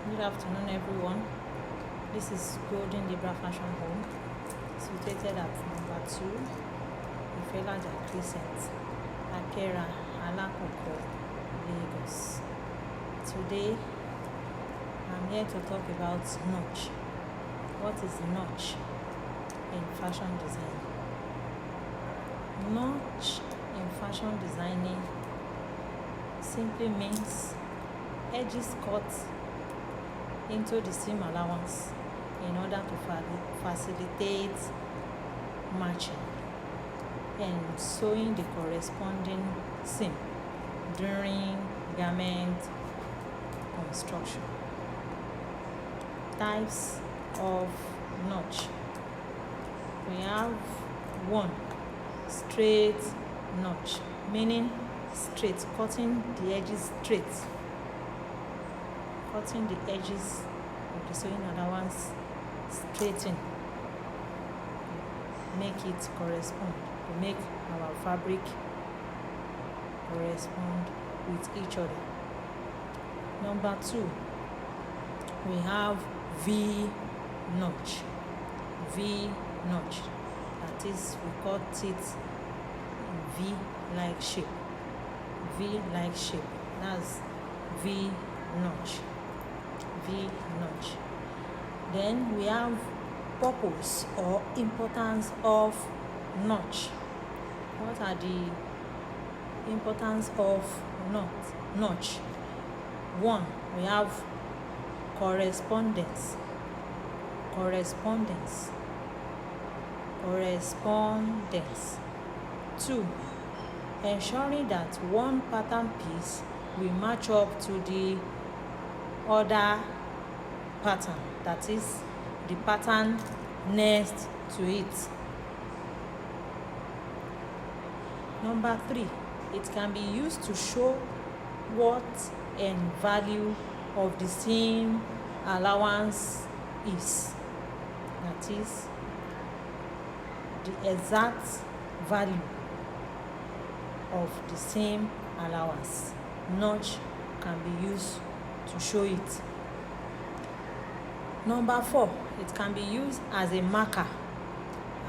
Good afternoon, everyone. This is Golden Libra Fashion Home, situated at number 2, Ifelaja Crescent, Akera, Alakoko, Lagos. Today, I'm here to talk about notch. What is notch in fashion design? Notch in fashion designing simply means edges cut into the seam allowance in order to facilitate matching and sewing the corresponding seam during garment construction. Types of notch. We have 1. Straight notch, meaning straight, cutting the edges straight. Cutting the edges of the sewing allowance straighten, make it correspond, to make our fabric correspond with each other. Number 2, we have V notch. V notch, that is, we cut it in V-like shape. V-like shape, that's V notch. V notch. Then we have purpose or importance of notch. What are the importance of notch? 1, we have correspondence. 2, ensuring that one pattern piece will match up to the other pattern, that is, the pattern next to it. Number 3, it can be used to show what and value of the seam allowance is, that is, the exact value of the seam allowance. Notch can be used to show it. Number 4, it can be used as a marker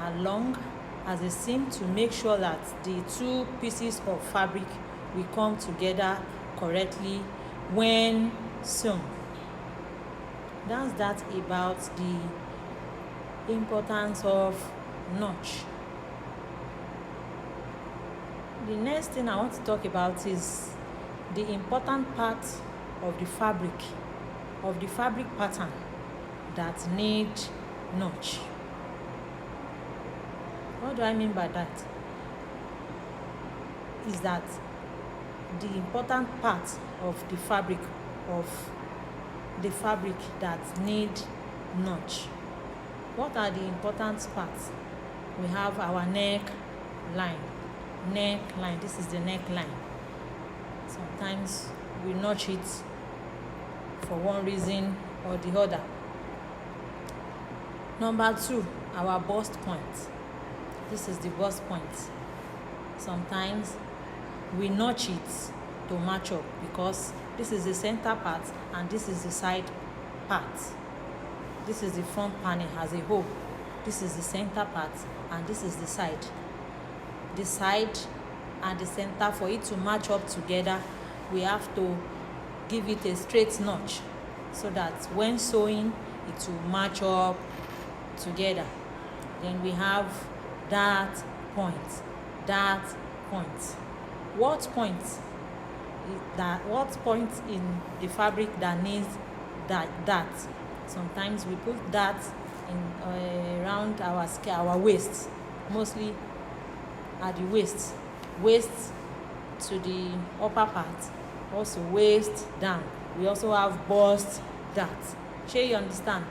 along as a seam to make sure that the two pieces of fabric will come together correctly when sewn. That's that about the importance of notch. The next thing I want to talk about is the important part of the fabric pattern that need notch. What do I mean by that? Is that the important part of the fabric that need notch. What are the important parts? We have our neckline. This is the neckline. Sometimes we notch it for one reason or the other. Number 2, our bust point. This is the bust point. Sometimes we notch it to match up because this is the center part and this is the side part. This is the front panel as a whole. This is the center part and this is the side. The side and the center, for it to match up together, we have to give it a straight notch so that when sewing it will match up together. Then we have that point. What point in the fabric that needs that? Sometimes we put that in around our waist, mostly at the waist to the upper part, also waist down. We also have bust that. Sure, you understand?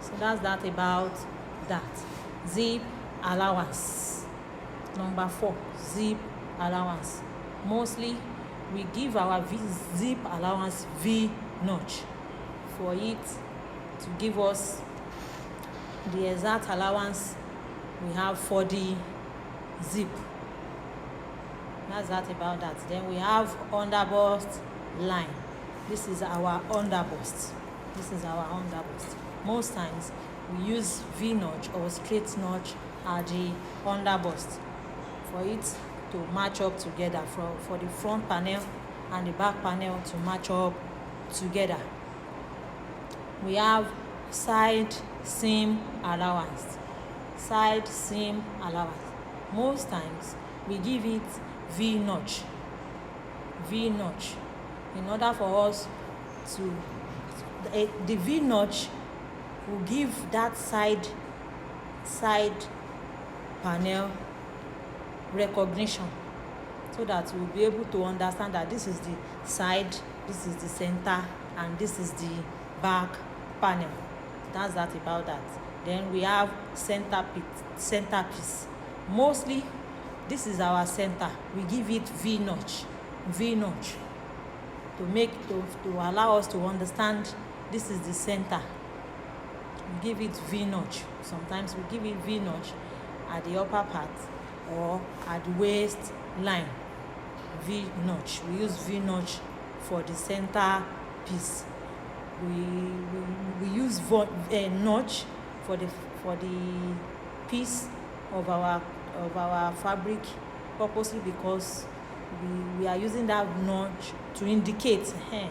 So that's that about that. Zip allowance. Number 4, zip allowance. Mostly we give our zip allowance V notch for it to give us the exact allowance we have for the zip. That's that about that. Then we have underbust line. This is our underbust. This is our underbust. Most times we use V-notch or straight notch at the underbust for it to match up together, for the front panel and the back panel to match up together. We have side seam allowance. Side seam allowance. Most times we give it V-notch. V-notch. In order for us to, the V-notch will give that side panel recognition, so that we'll be able to understand that this is the side, this is the center, and this is the back panel. That's that about that. Then we have centerpiece. Mostly this is our center. We give it V-notch to allow us to understand this is the center. We give it V-notch. Sometimes we give it V-notch at the upper part or at the waist line. V-notch. We use V-notch for the center piece. We use notch for the piece of our fabric, purposely because we are using that notch to indicate. We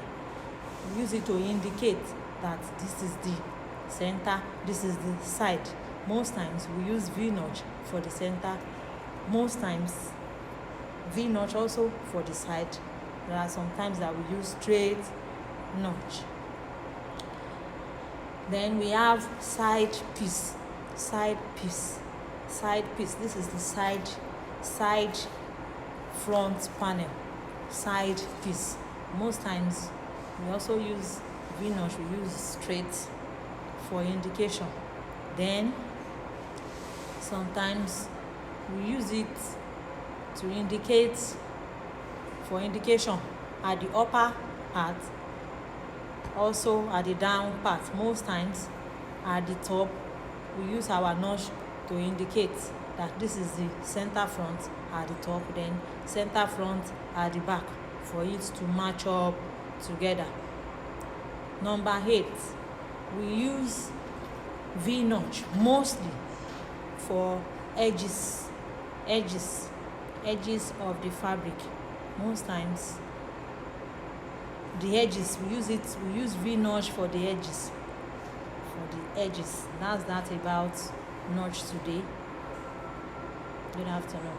use it to indicate that this is the center, this is the side. Most times we use V-notch for the center. Most times V-notch also for the side. There are some times that we use straight notch. Then we have side piece. This is the side front panel. Side piece. Most times we also use V-notch. We use straight for indication. Then sometimes we use it to indicate, for indication at the upper part, also at the down part. Most times at the top we use our notch to indicate that this is the center front at the top, then center front at the back, for it to match up together. Number 8, we use V-notch mostly for edges of the fabric. Most times the edges, we use V-notch for the edges. That's that about notch today. Good afternoon.